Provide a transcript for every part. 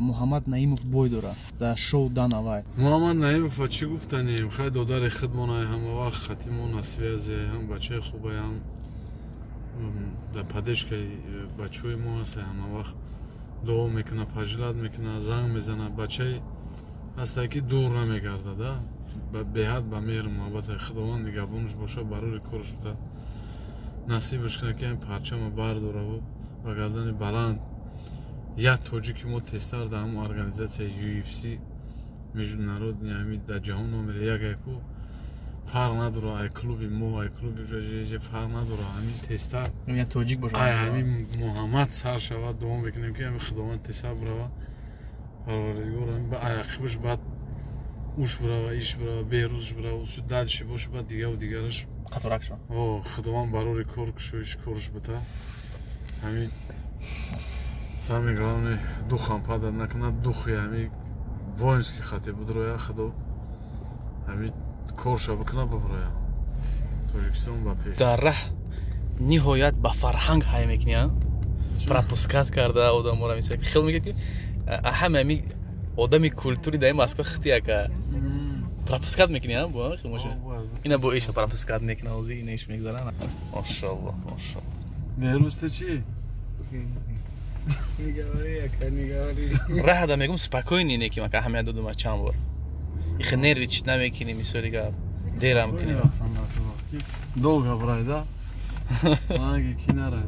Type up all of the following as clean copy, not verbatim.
Муҳаммад Наимов бой дора дар шоу Данавай. Муҳаммад Наимов чӣ гуфтанем? Хай додари хидмонаи ҳама вақт хатимо на связе, ҳам бачаи хубаи ҳам дар паддержкаи бачаҳои мо ҳаст, ҳама вақт дуо мекунад, фаҷилат мекунад, занг мезанад, бачаи ҳастае ки дур намегардад, беҳад ба меҳру муҳаббати худованд нигоҳбонаш бошад, барори кораш буда насибаш кунад ки ҳам парчама бардораву ба гардани баланд як тоҷики мо тезтар дар ҳамон организатсияи UFC между народни ҳами дар ҷаҳон номери яку фарқ надорад, ай клуби мо, ай клуби ҷоҷа фарқ надорад, ҳамин тезтар тоҷик бошад, ай ҳамин Муҳаммад сар шавад, дуо мекунем ки ҳамин худованд тезтар бурава парвардигор ба ақибаш баъд уш бурава, иш бурава, беҳрӯзш бурава, усу дадши боша баъд дигару дигараш қаторак шо худованд барори кор кушоиш корш бита ҳамин самое главное духам падад накунад, духи ҳамин воинский хати будроя худо ҳамин корша бикунад баброя Тоҷикистон ба пеш дар раҳ ниҳоят ба фарҳанг ҳай мекунӣ пропускат карда одамора мисол ки хел мегӯяд ки ҳама ҳами одами культури дар Москва хитияка пропускат мекунӣ бо ина бо иша пропускат мекуна ози ина иш мегзара машаллоҳ машаллоҳ беҳрӯз ты чӣ раҳ да мегум спокойни не ки мака ҳамия додума чанд бор ихе нерви чит намекунӣ мисоли гап дера мекунӣ долго брай да маги кинара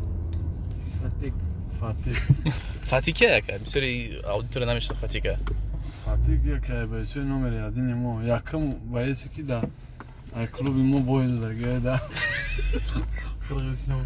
фатика яка мисоли аудитория намешна фатика яка байсои номери адини мо якам баеси ки да ай клуби мо бойда да гӯя да Қирғизистон